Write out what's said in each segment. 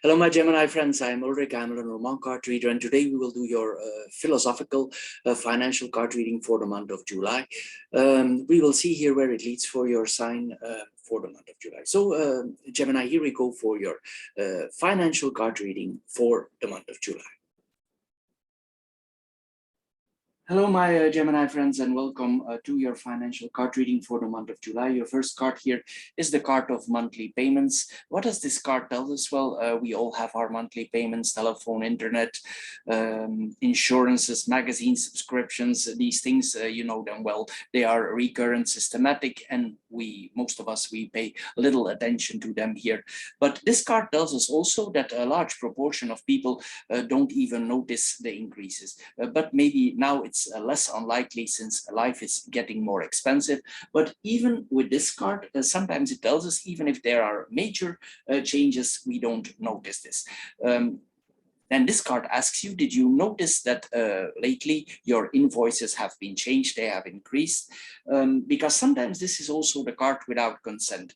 Hello, my Gemini friends. I'm Ulrich. I'm a normal card reader, and today we will do your philosophical financial card reading for the month of July. We will see here where it leads for your sign for the month of July. So, Gemini, here we go for your financial card reading for the month of July. Hello, my Gemini friends, and welcome to your financial card reading for the month of July. Your first card here is the card of monthly payments. What does this card tell us? Well, we all have our monthly payments, telephone, internet, insurances, magazine subscriptions. These things, you know them well. They are recurrent, systematic, and most of us, we pay little attention to them here. But this card tells us also that a large proportion of people don't even notice the increases. But maybe now it's less unlikely since life is getting more expensive. But even with this card, sometimes it tells us even if there are major changes, we don't notice this. Then this card asks you, did you notice that lately your invoices have been changed, they have increased? Because sometimes this is also the card without consent.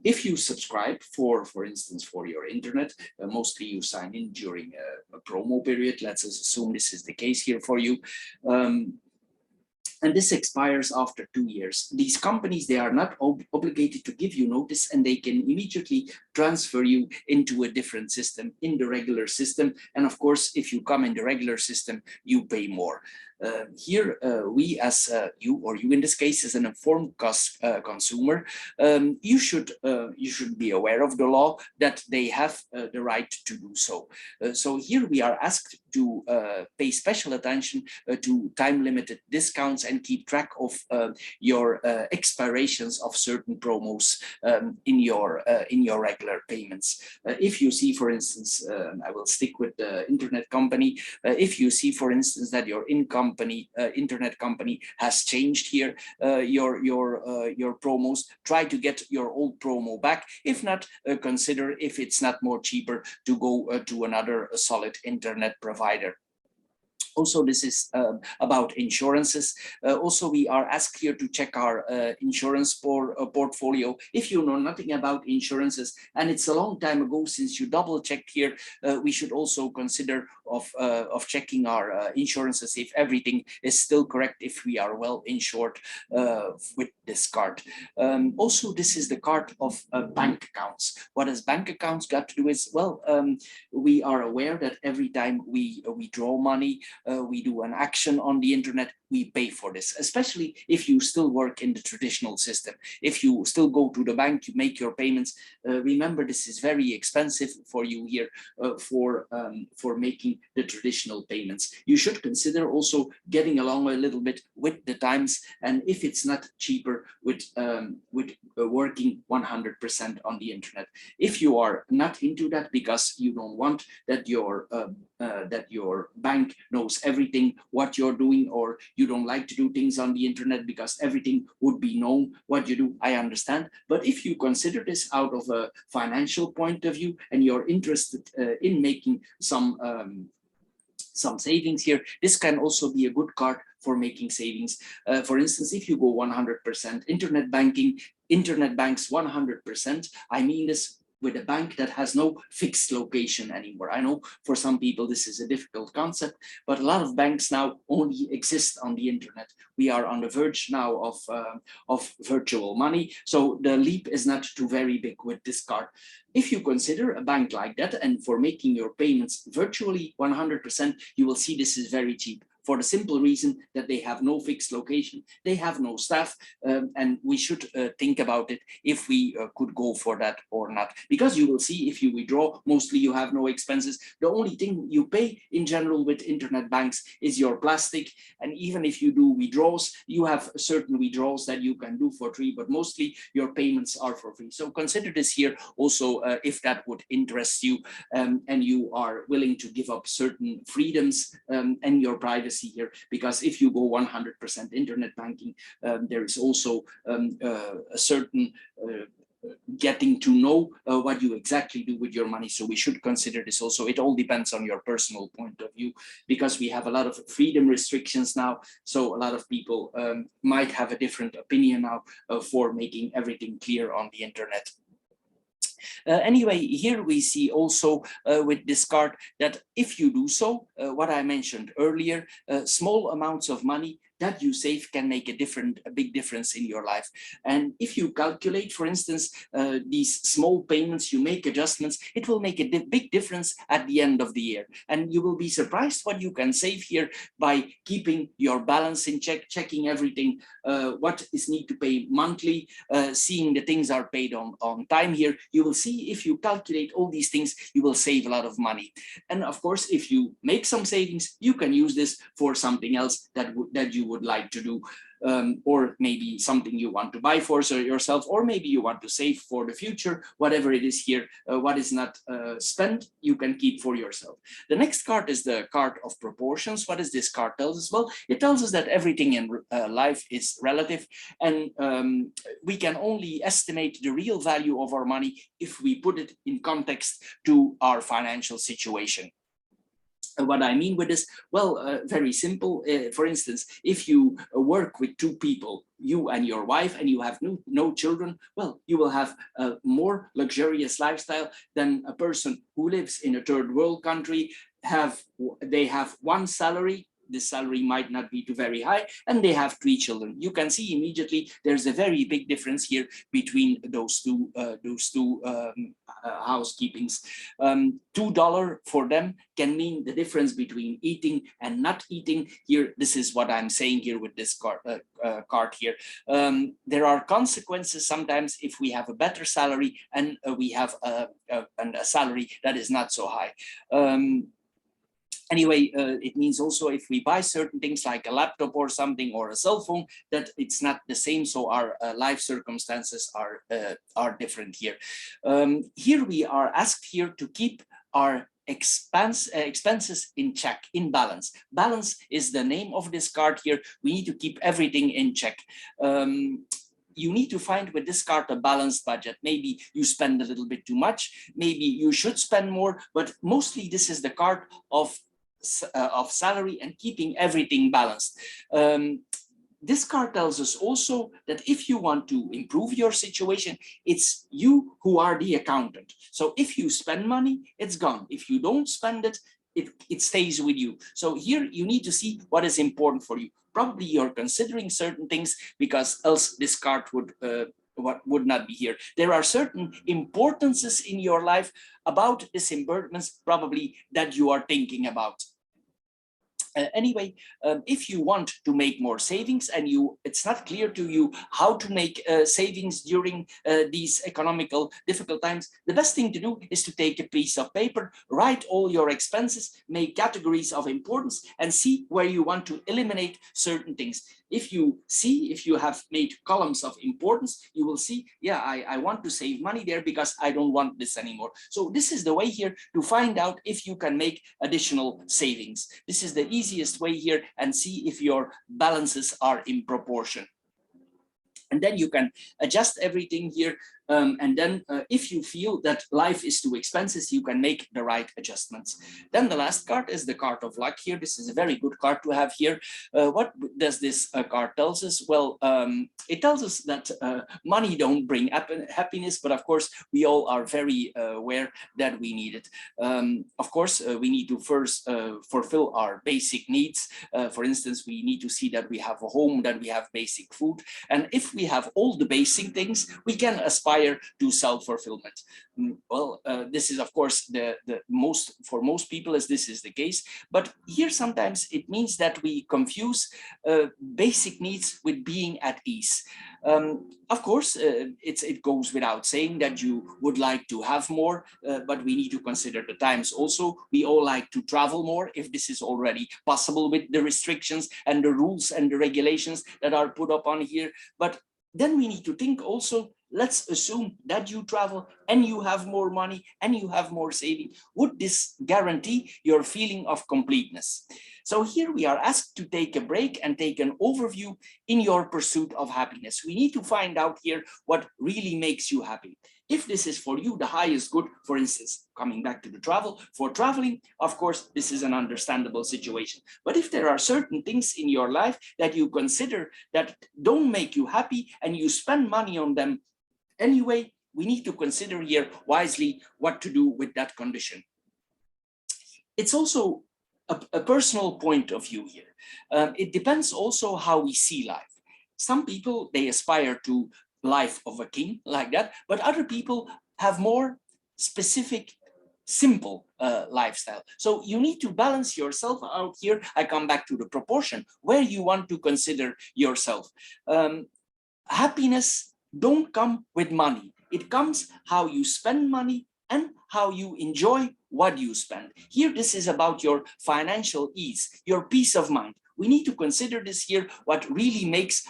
If you subscribe for instance, for your internet, mostly you sign in during a promo period. Let's assume this is the case here for you. And this expires after 2 years. These companies, they are not obligated to give you notice, and they can immediately transfer you into a different system, in the regular system. And of course, if you come in the regular system, you pay more. Here, we as you in this case as an informed consumer, you should be aware of the law that they have the right to do so. So here we are asked to pay special attention to time-limited discounts and keep track of your expirations of certain promos in your regular payments. If you see, for instance, I will stick with the internet company. If you see, for instance, that your internet company has changed here your promos, try to get your old promo back. If not, consider if it's not more cheaper to go to another solid internet provider. Also, this is about insurances. Also, we are asked here to check our insurance portfolio. If you know nothing about insurances, and it's a long time ago since you double checked here, we should also consider of checking our insurances if everything is still correct, if we are well insured with this card. Also, this is the card of bank accounts. What has bank accounts got to do is, well, we are aware that every time we withdraw money, we do an action on the internet, we pay for this, especially if you still work in the traditional system. If you still go to the bank, you make your payments. Remember, this is very expensive for you here for making the traditional payments. You should consider also getting along a little bit with the times, and if it's not cheaper, with working 100% on the internet. If you are not into that because you don't want that your bank knows everything what you're doing, or you don't like to do things on the internet because everything would be known what you do, I understand. But if you consider this out of a financial point of view and you're interested in making some savings here, this can also be a good card for making savings. For instance, if you go 100% internet banks 100%, I mean this with a bank that has no fixed location anymore. I know for some people this is a difficult concept, but a lot of banks now only exist on the internet. We are on the verge now of virtual money, so the leap is not too very big with this card. If you consider a bank like that, and for making your payments virtually 100%, you will see this is very cheap. For the simple reason that they have no fixed location, they have no staff, and we should think about it if we could go for that or not. Because you will see, if you withdraw, mostly you have no expenses. The only thing you pay in general with internet banks is your plastic, and even if you do withdrawals, you have certain withdrawals that you can do for free, but mostly your payments are for free. So consider this here also if that would interest you, and you are willing to give up certain freedoms and your privacy here, because if you go 100% internet banking, there is also a certain getting to know what you exactly do with your money. So we should consider this also. It all depends on your personal point of view, because we have a lot of freedom restrictions now. So a lot of people might have a different opinion now for making everything clear on the internet. Anyway, here we see also with this card that if you do so, what I mentioned earlier, small amounts of money that you save can make a big difference in your life. And if you calculate, for instance, these small payments, you make adjustments, it will make a big difference at the end of the year. And you will be surprised what you can save here by keeping your balance in check, checking everything, what is need to pay monthly, seeing the things are paid on time here. You will see if you calculate all these things, you will save a lot of money. And of course, if you make some savings, you can use this for something else that you would like to do, or maybe something you want to buy for yourself, or maybe you want to save for the future. Whatever it is here, what is not spent, you can keep for yourself. The next card is the card of proportions. What does this card tell us? Well, it tells us that everything in life is relative, and we can only estimate the real value of our money if we put it in context to our financial situation. What I mean with this, well, very simple. For instance, if you work with two people, you and your wife, and you have no children, well, you will have a more luxurious lifestyle than a person who lives in a third world country. They have one salary. The salary might not be too very high, and they have 3 children. You can see immediately there's a very big difference here between those two housekeepings. $2 for them can mean the difference between eating and not eating. Here, this is what I'm saying here with this card here. There are consequences sometimes if we have a better salary and we have a salary that is not so high. Anyway, it means also if we buy certain things like a laptop or something, or a cell phone, that it's not the same. So our life circumstances are different here. Here we are asked here to keep our expenses in check, in balance. Balance is the name of this card here. We need to keep everything in check. You need to find with this card a balanced budget. Maybe you spend a little bit too much, maybe you should spend more, but mostly this is the card of salary and keeping everything balanced. This card tells us also that if you want to improve your situation, it's you who are the accountant. So if you spend money, it's gone. If you don't spend it, it stays with you. So here you need to see what is important for you. Probably you're considering certain things, because else this card would not be here. There are certain importances in your life about disbursements probably that you are thinking about. Anyway, if you want to make more savings and it's not clear to you how to make savings during these economical difficult times, the best thing to do is to take a piece of paper, write all your expenses, make categories of importance, and see where you want to eliminate certain things. If you have made columns of importance, you will see, yeah, I want to save money there because I don't want this anymore. So this is the way here to find out if you can make additional savings. This is the easiest way here, and see if your balances are in proportion. And then you can adjust everything here. And then if you feel that life is too expensive, you can make the right adjustments. Then the last card is the card of luck here. This is a very good card to have here. What does this card tell us? Well, it tells us that money don't bring happiness, but of course, we all are very aware that we need it. Of course, we need to first fulfill our basic needs. For instance, we need to see that we have a home, that we have basic food. And if we have all the basic things, we can aspire to self-fulfillment. Well, this is of course for most people as this is the case, but here sometimes it means that we confuse basic needs with being at ease. Of course, it goes without saying that you would like to have more, but we need to consider the times also. We all like to travel more if this is already possible with the restrictions and the rules and the regulations that are put up on here. But then we need to think also, let's assume that you travel and you have more money and you have more saving. Would this guarantee your feeling of completeness? So here we are asked to take a break and take an overview in your pursuit of happiness. We need to find out here what really makes you happy. If this is for you the highest good, for instance, coming back to the for traveling, of course, this is an understandable situation. But if there are certain things in your life that you consider that don't make you happy and you spend money on them anyway, we need to consider here wisely what to do with that condition. It's also a personal point of view here. It depends also how we see life. Some people, they aspire to life of a king like that, but other people have more specific, simple lifestyle. So you need to balance yourself out here. I come back to the proportion where you want to consider yourself. Happiness don't come with money. It comes how you spend money and how you enjoy what you spend. Here, this is about your financial ease, your peace of mind. We need to consider this here, what really makes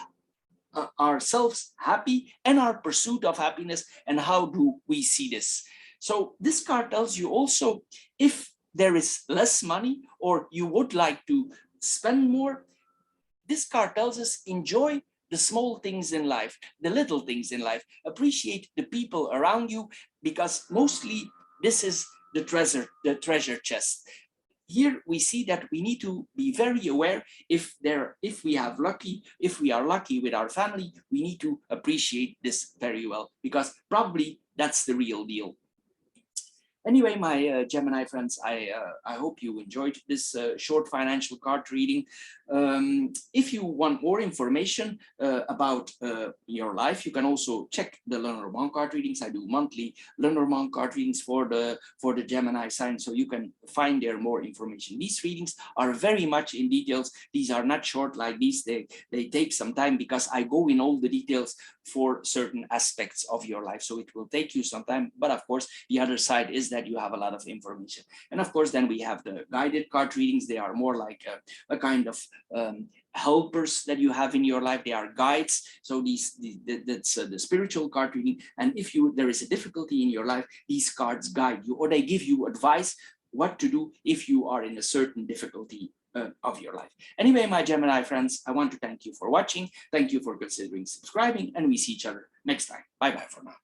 ourselves happy and our pursuit of happiness, and how do we see this. So this card tells you also, if there is less money or you would like to spend more, this card tells us enjoy the small things in life, the little things in life, appreciate the people around you, because mostly this is the treasure chest. Here we see that we need to be very aware if we are lucky with our family, we need to appreciate this very well, because probably that's the real deal. Anyway, my Gemini friends, I hope you enjoyed this short financial card reading. If you want more information about your life, you can also check the Lenormand card readings. I do monthly Lenormand card readings for the Gemini sign, so you can find there more information. These readings are very much in details. These are not short like these. They take some time, because I go in all the details for certain aspects of your life. So it will take you some time, but of course, the other side is that you have a lot of information. And of course, then we have the guided card readings. They are more like a kind of helpers that you have in your life. They are guides. So that's the spiritual card reading. And if there is a difficulty in your life, these cards guide you, or they give you advice what to do if you are in a certain difficulty of your life. Anyway, my Gemini friends, I want to thank you for watching. Thank you for considering subscribing, and we see each other next time. Bye bye for now.